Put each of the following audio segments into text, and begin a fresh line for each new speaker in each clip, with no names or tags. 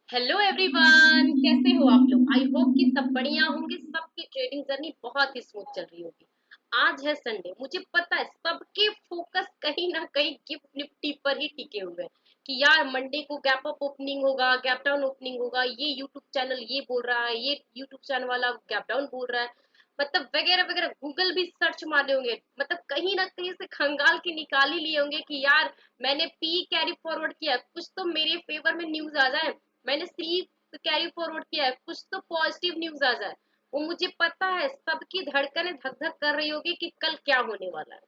Hello everyone, कैसे हो आप लोग। आई होप कि सब बढ़िया होंगे। सबकी ट्रेडिंग जर्नी बहुत ही स्मूथ चल रही होगी। आज है संडे, मुझे पता है सबके फोकस कहीं ना कहीं गिफ्ट निफ्टी पर ही टिके हुए हैं कि यार मंडे को गैप अप ओपनिंग होगा, गैप डाउन ओपनिंग होगा। ये यूट्यूब चैनल ये बोल रहा है, ये यूट्यूब चैनल वाला गैप डाउन बोल रहा है। मतलब वगैरह वगैरह गूगल भी सर्च मारे होंगे, मतलब कहीं ना कहीं से खंगाल के निकाल ही लिए होंगे कि यार मैंने पी कैरी फॉरवर्ड किया, कुछ तो मेरे फेवर में न्यूज आ जाए। मैंने सी कैरी फॉरवर्ड किया है, कुछ तो पॉजिटिव न्यूज आ जाए। वो मुझे पता है सबकी धड़कनें धक धक कर रही होगी कि कल क्या होने वाला है।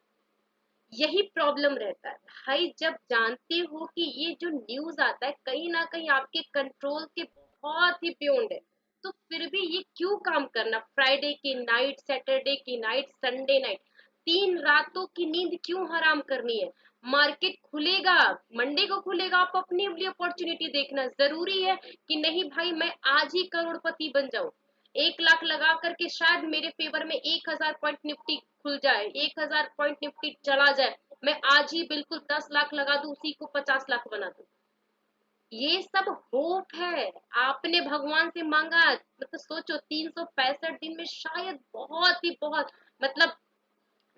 यही प्रॉब्लम रहता है भाई, जब जानते हो कि ये जो न्यूज आता है कहीं ना कहीं आपके कंट्रोल के बहुत ही बियॉन्ड है, तो फिर भी ये क्यों काम करना। फ्राइडे की नाइट, सैटरडे की नाइट, संडे नाइट, 3 रातों की नींद क्यों हराम करनी है। मार्केट खुलेगा, मंडे को खुलेगा, आप अपनी अपनी अपॉर्चुनिटी देखना। जरूरी है कि नहीं भाई मैं आज ही करोड़पति बन जाऊं, 1 लाख लगा करके शायद मेरे फेवर में 1,000 पॉइंट निफ्टी खुल जाए, 1,000 पॉइंट निफ्टी चला जाए, मैं आज ही बिल्कुल 10 लाख लगा दूं, उसी को 50 लाख बना दूं। ये सब होप है, आपने भगवान से मांगा। मतलब सोचो 365 दिन में शायद बहुत ही बहुत, मतलब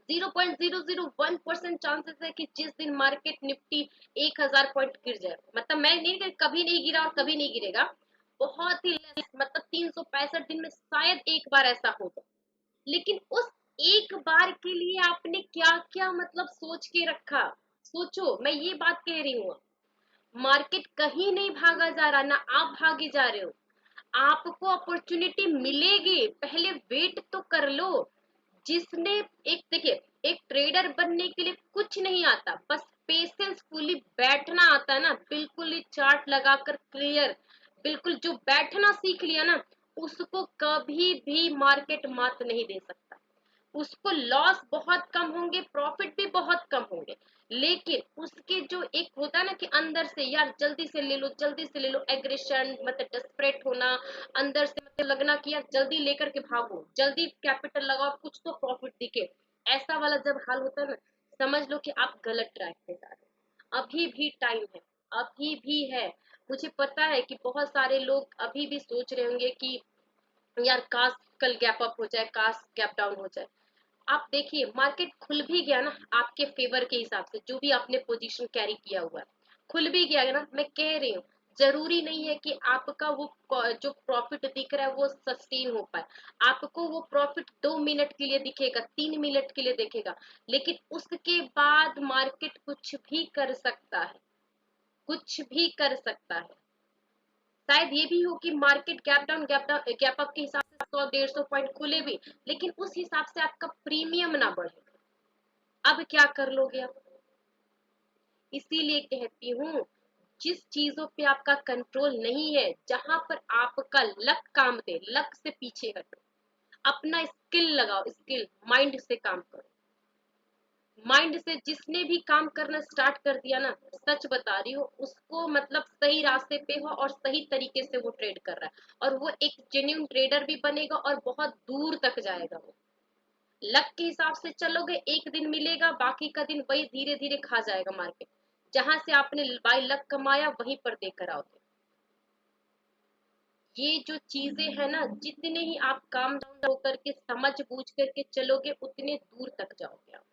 0.001% चांसेस है कि जिस दिन मार्केट निफ्टी 1,000 पॉइंट गिर जाए। मतलब मैं नहीं, कभी नहीं गिरा और कभी नहीं गिरेगा, बहुत ही लेस, मतलब 365 दिन में शायद एक बार ऐसा हो जाए। लेकिन उस एक बार के लिए आपने क्या क्या मतलब सोच के रखा। सोचो, मैं ये बात कह रही हूँ, मार्केट कहीं नहीं भागा जा रहा, ना आप भागे जा रहे हो। आपको अपॉर्चुनिटी मिलेगी, पहले वेट तो कर लो। जिसने, एक देखिए, एक ट्रेडर बनने के लिए कुछ नहीं आता, बस पेशेंसफुली बैठना आता है ना, बिल्कुल ही चार्ट लगाकर क्लियर, बिल्कुल जो बैठना सीख लिया ना, उसको कभी भी मार्केट मात नहीं दे सकता। उसको लॉस बहुत कम होंगे, प्रॉफिट भी बहुत कम होंगे, लेकिन उसके जो एक होता है ना कि अंदर से यार जल्दी से ले लो, जल्दी से ले लो, एग्रेशन, मतलब डेस्परेट होना, अंदर से मतलब लगना कि यार जल्दी लेकर के भागो, जल्दी कैपिटल लगाओ, कुछ तो प्रॉफिट दिखे, ऐसा वाला जब हाल होता है ना, समझ लो कि आप गलत ट्रैक पे जा रहे हो। अभी भी टाइम है, अभी भी है। मुझे पता है कि बहुत सारे लोग अभी भी सोच रहे होंगे कि यार काश कल गैप अप हो जाए, काश गैप डाउन हो जाए। आप देखिए मार्केट खुल भी गया ना आपके फेवर के हिसाब से, जो भी आपने पोजीशन कैरी किया हुआ है खुल भी गया है ना, मैं कह रही हूँ जरूरी नहीं है कि आपका वो जो प्रॉफिट दिख रहा है वो सस्टेन हो पाए। आपको वो प्रॉफिट 2 मिनट के लिए दिखेगा, 3 मिनट के लिए दिखेगा, लेकिन उसके बाद मार्केट कुछ भी कर सकता है, कुछ भी कर सकता है। शायद ये भी हो कि मार्केट गैप अप के हिसाब से 100 150 पॉइंट खुले भी, लेकिन उस हिसाब से आपका प्रीमियम ना बढ़े। अब क्या कर लोगे आप। इसीलिए कहती हूँ, जिस चीजों पे आपका कंट्रोल नहीं है, जहां पर आपका लक काम दे, लक से पीछे हटो। अपना स्किल लगाओ, स्किल माइंड से काम करो। माइंड से जिसने भी काम करना स्टार्ट कर दिया ना, सच बता रही हूँ उसको, मतलब सही रास्ते पे हो और सही तरीके से वो ट्रेड कर रहा है, और वो एक जेन्युइन ट्रेडर भी बनेगा और बहुत दूर तक जाएगा। वो लक के हिसाब से चलोगे, एक दिन मिलेगा, बाकी का दिन वही धीरे धीरे खा जाएगा मार्केट। जहां से आपने बाय लक कमाया वहीं पर देकर आओगे। ये जो चीजें है ना, जितने ही आप काम डाउन होकर के समझ बूझ करके चलोगे, उतने दूर तक जाओगे आप।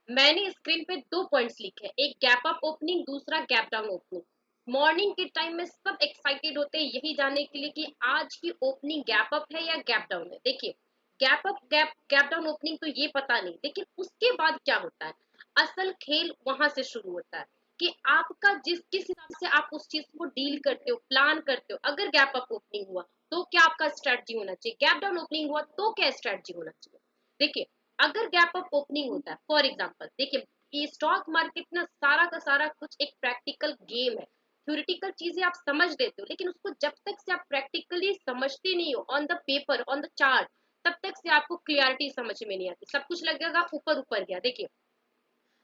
मैंने स्क्रीन पे 2 पॉइंट्स लिखे हैं, एक गैप अप ओपनिंग, दूसरा गैप डाउन ओपनिंग। मॉर्निंग के टाइम में सब एक्साइटेड होते हैं यही जानने के लिए कि आज की ओपनिंग गैप अप है या गैप डाउन है। देखिए, gap up gap down opening तो ये पता नहीं, लेकिन उसके बाद क्या होता है, असल खेल वहां से शुरू होता है कि आपका जिस किस हिसाब से आप उस चीज को डील करते हो, प्लान करते हो। अगर गैप अप ओपनिंग हुआ तो क्या आपका स्ट्रेटजी होना चाहिए, गैप डाउन ओपनिंग हुआ तो क्या स्ट्रेटजी होना चाहिए। देखिए, अगर गैप अप ओपनिंग होता है, फॉर एग्जांपल देखिए, ये स्टॉक मार्केट ना सारा का सारा कुछ एक प्रैक्टिकल गेम है। थ्योरेटिकल चीजें आप समझ लेते हो, लेकिन उसको जब तक से आप प्रैक्टिकली समझते नहीं हो, on the paper, on the chart, तब तक से आपको क्लियरिटी समझ में नहीं आती, सब कुछ लगेगा ऊपर ऊपर गया। देखिए,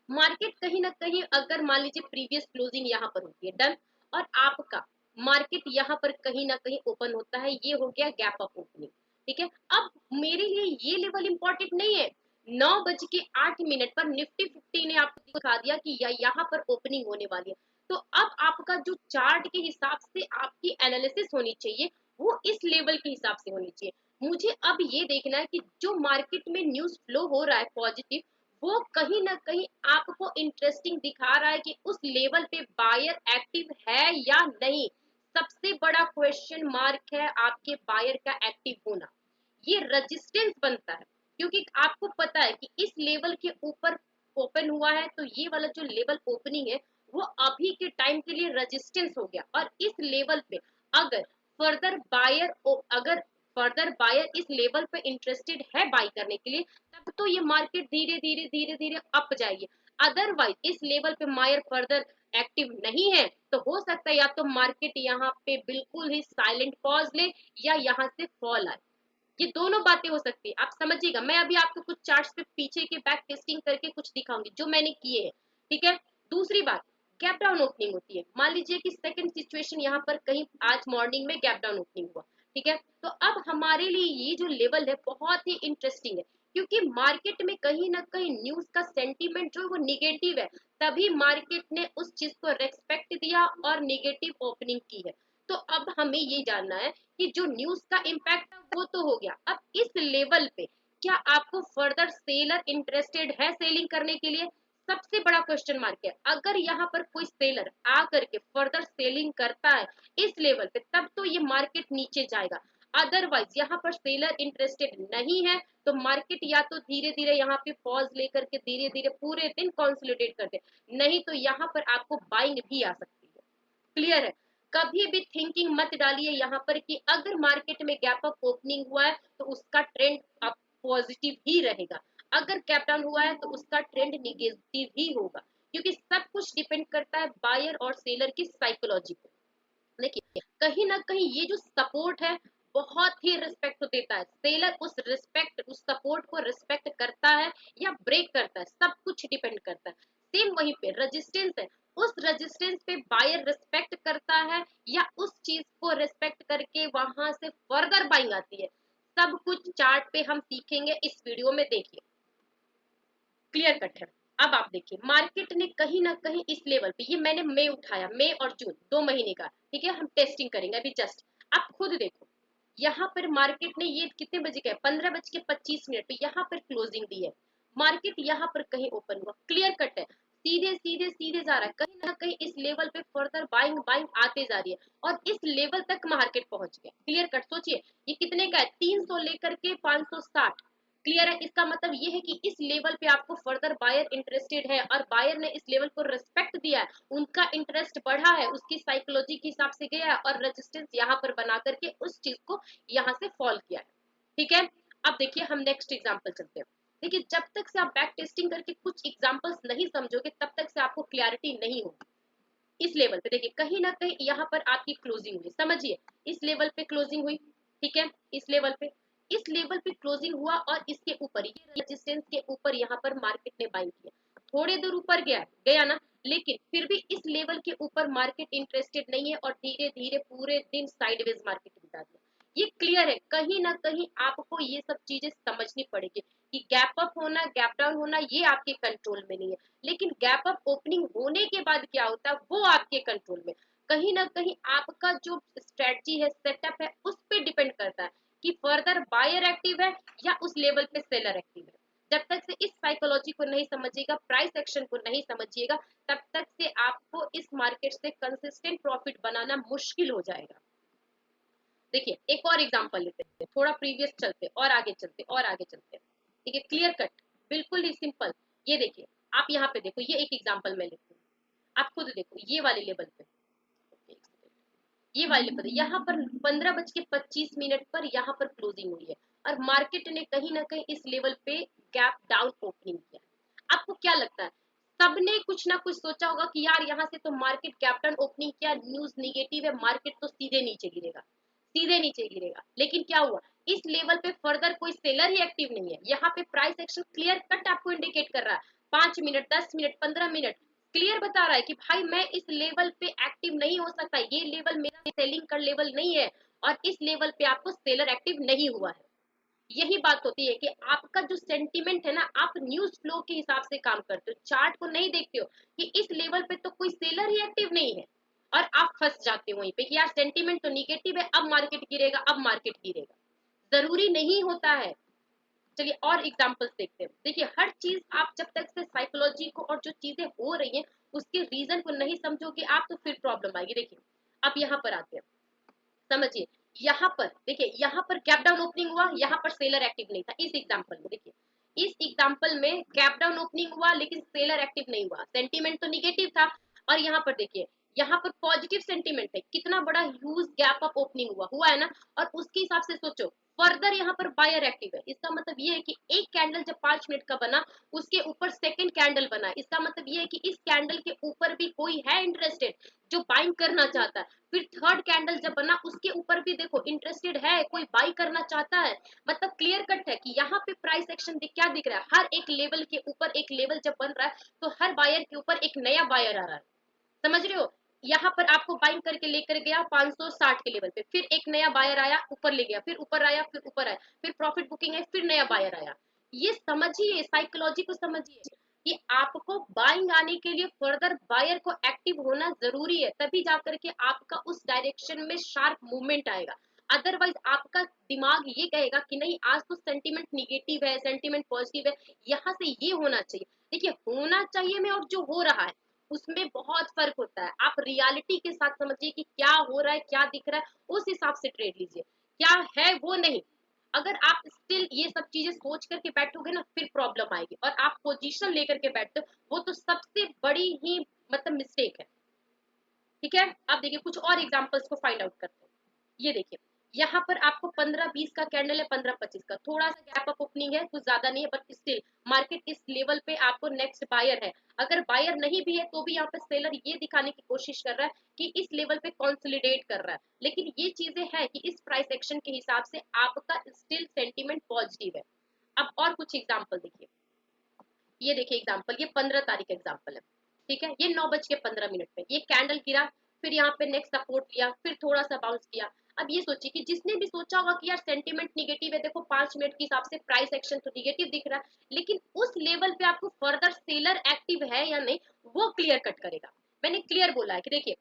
मार्केट कहीं ना कहीं, अगर मान लीजिए प्रीवियस क्लोजिंग यहाँ पर होती है, डन, और आपका मार्केट यहाँ पर कहीं ना कहीं ओपन होता है, ये हो गया गैप अप ओपनिंग। ठीक है, अब मेरे लिए ये लेवल इंपॉर्टेंट नहीं है। 9 बज के 8 मिनट पर निफ्टी 50 ने आपको दिखा दिया कि यहाँ पर ओपनिंग होने वाली है, तो अब आपका जो चार्ट के हिसाब से आपकी एनालिसिस होनी चाहिए वो इस लेवल के हिसाब से होनी चाहिए। मुझे अब ये देखना है कि जो मार्केट में न्यूज़ फ्लो हो रहा है पॉजिटिव, वो कहीं न कहीं आपको इंटरेस्टिंग दिखा रहा है कि उस लेवल पे बायर एक्टिव है या नहीं। सबसे बड़ा क्वेश्चन मार्क है आपके बायर का एक्टिव होना। ये रेजिस्टेंस बनता है क्योंकि आपको पता है कि इस लेवल के ऊपर ओपन हुआ है, तो ये वाला जो लेवल ओपनिंग है वो अभी के टाइम के लिए रेजिस्टेंस हो गया, और इस लेवल पे अगर फर्दर बायर अगर फर्दर बायर इस लेवल पे इंटरेस्टेड है बाई करने के लिए, तब तो ये मार्केट धीरे धीरे धीरे धीरे अप जाएगी। अदरवाइज इस लेवल पे बायर फर्दर एक्टिव नहीं है तो हो सकता है या तो मार्केट यहाँ पे बिल्कुल ही साइलेंट पॉज ले या यहाँ से फॉल आए। ये दोनों बातें हो सकती है, आप समझिएगा। मैं अभी आपको कुछ चार्ट्स पे पीछे के बैक टेस्टिंग करके कुछ दिखाऊंगी जो मैंने किए हैं, ठीक है। दूसरी बात, गैप डाउन ओपनिंग होती है। मान लीजिए कि सेकंड सिचुएशन यहाँ पर कहीं आज मॉर्निंग में गैप डाउन ओपनिंग हुआ, ठीक है। तो अब हमारे लिए ये जो लेवल है बहुत ही इंटरेस्टिंग है, क्योंकि मार्केट में कहीं ना कहीं न्यूज का सेंटीमेंट जो है वो निगेटिव है, तभी मार्केट ने उस चीज को रेस्पेक्ट दिया और निगेटिव ओपनिंग की है। तो अब हमें ये जानना है कि जो न्यूज का इम्पैक्ट है वो तो हो गया, अब इस लेवल पे क्या आपको फर्दर सेलर इंटरेस्टेड है सेलिंग करने के लिए? सबसे बड़ा क्वेश्चन मार्क है। अगर यहाँ पर कोई सेलर आ करके फर्दर सेलिंग करता है इस लेवल पे, तब तो ये मार्केट नीचे जाएगा। अदरवाइज यहाँ पर सेलर इंटरेस्टेड नहीं है तो मार्केट या तो धीरे धीरे यहाँ पे पॉज लेकर के धीरे धीरे पूरे दिन कंसोलिडेट कर दे, नहीं तो यहाँ पर आपको बाइंग भी आ सकती है। क्लियर है? कभी भी थिंकिंग मत डालिए यहाँ पर कि अगर मार्केट में गैप अप ओपनिंग हुआ है तो उसका ट्रेंड अप पॉजिटिव ही रहेगा, अगर गैप डाउन हुआ है तो उसका ट्रेंड निगेटिव ही होगा, क्योंकि सब कुछ डिपेंड करता है बायर और सेलर की साइकोलॉजी पे। देखिए कहीं ना कहीं ये जो सपोर्ट है बहुत ही रिस्पेक्ट देता है, सेलर उस रिस्पेक्ट उस सपोर्ट को रिस्पेक्ट करता है या ब्रेक करता है, सब कुछ डिपेंड करता है। सेम वहीं पे रेजिस्टेंस है, उस रेजिस्टेंस पे बायर रिस्पेक्ट करता है या उस चीज को रिस्पेक्ट करके वहां से फर्दर बाइंग आती है। सब कुछ चार्ट पे हम सीखेंगे इस वीडियो में, देखिए क्लियर कट है। अब आप देखिए मार्केट ने कहीं ना कहीं इस लेवल पे, ये मैंने मई उठाया, मई और जून 2 महीने का, ठीक है, हम टेस्टिंग करेंगे अभी जस्ट। आप खुद देखो यहाँ पर मार्केट ने ये कितने बजे का 15:25 पे यहाँ पर क्लोजिंग दी है, मार्केट यहाँ पर कहीं ओपन हुआ, क्लियर कट है, सीधे सीधे सीधे जा रहा है, कहीं ना कहीं इस लेवल पे फर्दर बाइंग बाइंग आते जा रही है और इस लेवल तक मार्केट पहुंच गया। क्लियर कट, सोचिए ये कितने का है, 300 लेकर के 560। क्लियर है? इसका मतलब ये है कि इस लेवल पे आपको फर्दर बायर इंटरेस्टेड है और बायर ने इस लेवल को रिस्पेक्ट दिया है, उनका इंटरेस्ट बढ़ा है, उसकी साइकोलॉजी के हिसाब से गया है और रेजिस्टेंस यहाँ पर बना करके उस चीज को यहाँ से फॉल किया है, ठीक है। अब देखिए हम नेक्स्ट एग्जांपल चलते हैं। देखिए जब तक से आप बैक टेस्टिंग करके कुछ एग्जांपल्स नहीं समझोगे तब तक से आपको क्लैरिटी नहीं होगी। इस लेवल पे देखिए कहीं ना कहीं यहाँ पर आपकी क्लोजिंग हुई, समझिए इस लेवल पे क्लोजिंग हुई, ठीक है, इस लेवल पे क्लोजिंग हुआ और इसके ऊपर ये रेजिस्टेंस के ऊपर यहाँ पर मार्केट ने बाइंग किया, थोड़ी दूर ऊपर गया ना, लेकिन फिर भी इस लेवल के ऊपर मार्केट इंटरेस्टेड नहीं है और धीरे धीरे पूरे दिन साइडवेज मार्केट बिता दिया। ये क्लियर है, कहीं ना कहीं आपको ये सब चीजें समझनी पड़ेगी कि गैप अप होना गैप डाउन होना ये आपके कंट्रोल में नहीं है, लेकिन गैप अप ओपनिंग होने के बाद क्या होता है वो आपके कंट्रोल में। कहीं ना कहीं आपका जो स्ट्रेटजी है सेटअप है उस पर डिपेंड करता है कि फर्दर बायर एक्टिव है या उस लेवल पे सेलर एक्टिव है। जब तक से इस साइकोलॉजी को नहीं समझिएगा, प्राइस एक्शन को नहीं समझिएगा, तब तक से आपको इस मार्केट से कंसिस्टेंट प्रॉफिट बनाना मुश्किल हो जाएगा। देखिए एक और एग्जांपल लेते हैं, थोड़ा प्रीवियस चलते और आगे चलते और आगे चलते हैं, ठीक है, क्लियर कट, बिल्कुल ही सिंपल। ये देखिए आप यहाँ पे देखो, ये एक एग्जांपल मैं लेती हूँ, आप खुद देखो ये वाले लेवल पे, ये वाले पर यहाँ पर 15:25 पर यहाँ पर क्लोजिंग हुई है और मार्केट ने कहीं ना कहीं इस लेवल पे गैप डाउन ओपनिंग किया। आपको क्या लगता है सबने कुछ ना कुछ सोचा होगा कि यार यहाँ से तो मार्केट गैप डाउन ओपनिंग किया, न्यूज निगेटिव है, मार्केट तो सीधे नीचे गिरेगा, सीधे नीचे गिरेगा, लेकिन क्या हुआ इस लेवल पे फर्दर कोई सेलर ही एक्टिव नहीं है। यहाँ पे प्राइस एक्शन क्लियर कट आपको इंडिकेट कर रहा है, 5 मिनट 10 मिनट 15 मिनट क्लियर बता रहा है कि भाई मैं इस लेवल पे एक्टिव नहीं हो सकता, ये लेवल मेरा सेलिंग का लेवल नहीं है और इस लेवल पे आपको सेलर एक्टिव नहीं हुआ है। यही बात होती है कि आपका जो सेंटिमेंट है ना, आप न्यूज फ्लो के हिसाब से काम करते हो, चार्ट को नहीं देखते हो कि इस लेवल पे तो कोई सेलर ही एक्टिव नहीं है, और आप फंस जाते हो वहीं पे कि यार सेंटिमेंट तो निगेटिव है, अब मार्केट गिरेगा, अब मार्केट गिरेगा। जरूरी नहीं होता है। चलिए और एग्जांपल्स देखते हैं। देखिए हर चीज आप जब तक से साइकोलॉजी को और जो चीजें हो रही हैं उसके रीजन को नहीं समझोगे आप, तो फिर प्रॉब्लम आएगी। देखिए अब यहाँ पर आते हैं, समझिए। यहाँ पर देखिए, यहाँ पर गैप डाउन ओपनिंग हुआ, यहाँ पर सेलर एक्टिव नहीं था। इस एग्जांपल में देखिए, इस एग्जांपल में गैप डाउन ओपनिंग हुआ लेकिन सेलर एक्टिव नहीं हुआ, सेंटीमेंट तो निगेटिव था। और यहाँ पर देखिए, यहाँ पर पॉजिटिव सेंटीमेंट है, कितना बड़ा ह्यूज गैप अप ओपनिंग हुआ है ना। और उसके हिसाब से सोचो, फर्दर यहाँ पर बायर एक्टिव है, इसका मतलब ये है कि एक कैंडल जब 5 मिनट का बना, उसके ऊपर सेकंड कैंडल बना, इसका मतलब ये है कि इस कैंडल के ऊपर भी कोई है इंटरेस्टेड जो बाइंग करना चाहता है। फिर थर्ड कैंडल जब बना, उसके ऊपर भी देखो इंटरेस्टेड है, कोई बाई करना चाहता है। मतलब क्लियर कट है कि यहाँ पे प्राइस एक्शन क्या दिख रहा है, हर एक लेवल के ऊपर एक लेवल जब बन रहा है तो हर बायर के ऊपर एक नया बायर आ रहा है। समझ रहे हो? यहाँ पर आपको बाइंग करके लेकर गया 560 के लेवल पे, फिर एक नया बायर आया ऊपर ले गया, फिर ऊपर आया, फिर ऊपर आया, फिर प्रॉफिट बुकिंग है, फिर नया बायर आया। ये समझिए, साइकोलॉजी को समझिए कि आपको बाइंग आने के लिए फर्दर बायर को एक्टिव होना जरूरी है, तभी जाकर के आपका उस डायरेक्शन में शार्प मूवमेंट आएगा। अदरवाइज आपका दिमाग ये कहेगा कि नहीं आज तो सेंटीमेंट निगेटिव है, सेंटीमेंट पॉजिटिव है, यहाँ से ये होना चाहिए। देखिए होना चाहिए में और जो हो रहा है उसमें बहुत फर्क होता है। आप रियलिटी के साथ समझिए कि क्या हो रहा है, क्या दिख रहा है, उस हिसाब से ट्रेड लीजिए, क्या है वो नहीं। अगर आप स्टिल ये सब चीजें सोच करके बैठोगे ना, फिर प्रॉब्लम आएगी। और आप पोजीशन लेकर के बैठते हो, वो तो सबसे बड़ी ही मतलब मिस्टेक है। ठीक है, अब देखिए कुछ और एग्जांपल्स को फाइंड आउट करते हैं। ये देखिए, यहाँ पर आपको 15-20 का कैंडल है, 15-25 का, थोड़ा सा गैप अप ओपनिंग है, कुछ ज्यादा नहीं है, बट स्टिल मार्केट इस लेवल पे आपको नेक्स्ट बायर है। अगर बायर नहीं भी है तो भी यहाँ पे सेलर ये दिखाने की कोशिश कर रहा है कि इस लेवल पे कंसोलिडेट कर रहा है। लेकिन ये चीजें हैं कि इस प्राइस एक्शन के हिसाब से आपका स्टिल सेंटीमेंट पॉजिटिव है। अब और कुछ एग्जाम्पल देखिए। ये देखिए एग्जाम्पल, ये 15 तारीख एग्जाम्पल है। ठीक है, ये 9:15 पे ये कैंडल गिरा, फिर यहाँ पे नेक्स्ट सपोर्ट लिया, फिर थोड़ा सा बाउंस किया। अब ये सोचिए कि जिसने भी सोचा होगा कि यार सेंटीमेंट निगेटिव है, देखो 5 मिनट के हिसाब से प्राइस एक्शन तो निगेटिव दिख रहा है, लेकिन उस लेवल पे आपको फर्दर सेलर एक्टिव है या नहीं वो क्लियर कट करेगा। मैंने क्लियर बोला है कि देखिए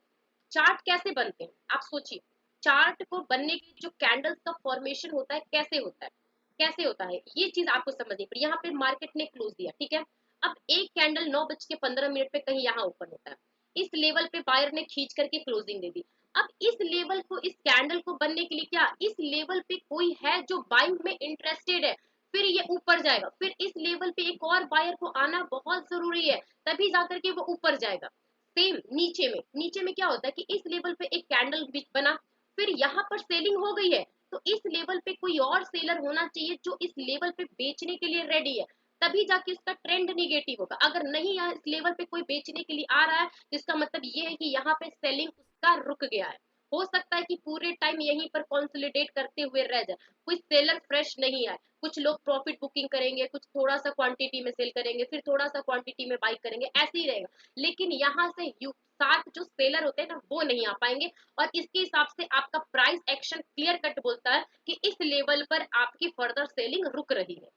चार्ट कैसे बनते हैं, आप सोचिए। चार्ट को बनने के जो कैंडल्स का फॉर्मेशन होता है कैसे होता है, कैसे होता है ये चीज आपको समझनी पड़ी। यहाँ पे मार्केट ने क्लोज दिया, ठीक है। अब एक कैंडल 9:15 पे कहीं यहाँ ओपन होता है, इस लेवल पे बायर ने खींच करके क्लोजिंग दे दी। अब इस लेवल को, इस कैंडल को बनने के लिए क्या इस लेवल पे कोई है जो बाइंग में इंटरेस्टेड है, फिर ये ऊपर जाएगा, फिर इस लेवल पे एक और बायर को आना बहुत जरूरी है, तभी जाकर के वो ऊपर जाएगा। सेम नीचे में क्या होता है कि इस लेवल पे एक कैंडल बना, फिर यहाँ पर सेलिंग हो गई है, तो इस लेवल पे कोई और सेलर होना चाहिए जो इस लेवल पे बेचने के लिए रेडी है, तभी जाके उसका ट्रेंड निगेटिव होगा। अगर नहीं यहाँ इस लेवल पे कोई बेचने के लिए आ रहा है, जिसका मतलब ये है कि यहाँ पे सेलिंग उसका रुक गया है। हो सकता है कि पूरे टाइम यहीं पर कंसोलिडेट करते हुए रह जाए, कोई सेलर फ्रेश नहीं आए, कुछ लोग प्रॉफिट बुकिंग करेंगे, कुछ थोड़ा सा क्वांटिटी में सेल करेंगे, फिर थोड़ा सा क्वांटिटी में बाई करेंगे, ऐसे ही रहेगा। लेकिन यहाँ से 7 जो सेलर होते हैं ना वो नहीं आ पाएंगे। और इसके हिसाब से आपका प्राइस एक्शन क्लियर कट बोलता है कि इस लेवल पर आपकी फर्दर सेलिंग रुक रही है।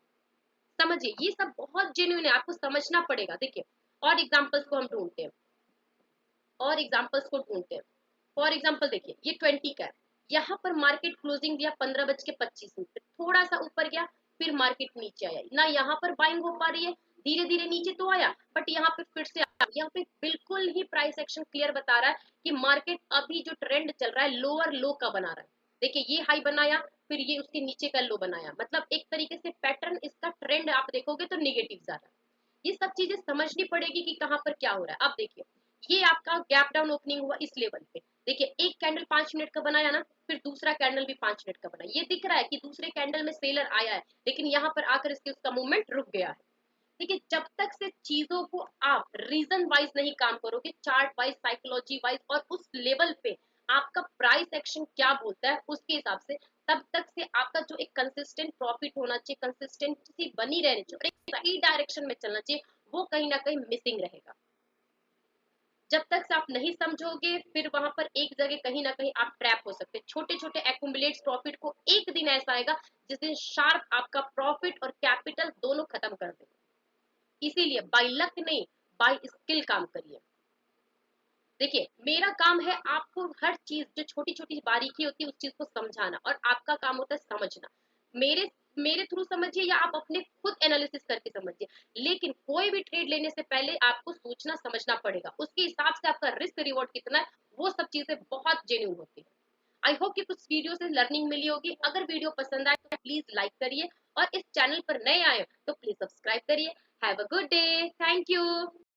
समझिए ये सब बहुत जेन्युइन है, आपको समझना पड़ेगा। देखिए और एग्जांपल्स को हम ढूंढते हैं, और एग्जांपल्स को ढूंढते हैं। फॉर एग्जांपल देखिए ये 20 का है, यहाँ पर मार्केट क्लोजिंग दिया 15:25 पे, थोड़ा सा ऊपर गया, फिर मार्केट नीचे आया ना, यहाँ पर बाइंग हो पा रही है, धीरे धीरे नीचे तो आया, बट यहाँ पे फिर से आया। यहाँ पे बिल्कुल ही प्राइस एक्शन क्लियर बता रहा है कि मार्केट अभी जो ट्रेंड चल रहा है लोअर लो का बना रहा है। देखिए ये हाई बनाया, फिर ये उसके नीचे का लो बनाया, मतलब एक तरीके से पैटर्न इसका ट्रेंड आप देखोगे तो निगेटिव जा रहा है। ये सब चीजें समझनी पड़ेगी कि कहाँ पर क्या हो रहा है। अब देखिए ये आपका गैप डाउन ओपनिंग हुआ इस लेवल पे, देखिए एक कैंडल 5 मिनट का बनाया ना, फिर दूसरा कैंडल भी 5 मिनट का बना, ये दिख रहा है कि दूसरे कैंडल में सेलर आया है, लेकिन यहाँ पर आकर इसके उसका मूवमेंट रुक गया है। देखिए जब तक से चीजों को आप रीजन वाइज नहीं काम करोगे, चार्ट वाइज, साइकोलॉजी वाइज, और उस लेवल पे आपका प्राइस एक्शन क्या बोलता है उसके हिसाब से, तब तक से आपका जो एक कंसिस्टेंट प्रॉफिट होना चाहिए, कंसिस्टेंसी बनी रहनी चाहिए और एक सही डायरेक्शन में चलना चाहिए, वो कहीं ना कहीं मिसिंग रहेगा। जब तक से आप नहीं समझोगे, फिर वहां पर एक जगह कहीं ना कहीं आप ट्रैप हो सकते हैं। छोटे छोटे एक्यूमुलेट्स प्रॉफिट को एक दिन ऐसा आएगा जिस दिन शार्प आपका प्रॉफिट और कैपिटल दोनों खत्म कर देगा। इसीलिए बाय लक नहीं, बाय स्किल काम करिए। देखिए, मेरा काम है आपको हर चीज जो छोटी छोटी बारीकी होती है उस चीज को समझाना, और आपका काम होता है समझना। मेरे मेरे थ्रू समझिए या आप अपने खुद एनालिसिस करके समझिए, लेकिन कोई भी ट्रेड लेने से पहले आपको सोचना समझना पड़ेगा, उसके हिसाब से आपका रिस्क रिवॉर्ड कितना है, वो सब चीजें बहुत जेन्युइन होती है। आई होप कि कुछ वीडियो से लर्निंग मिली होगी। अगर वीडियो पसंद आए तो प्लीज लाइक करिए, और इस चैनल पर नए आए तो प्लीज सब्सक्राइब करिए। Have a good day, thank you.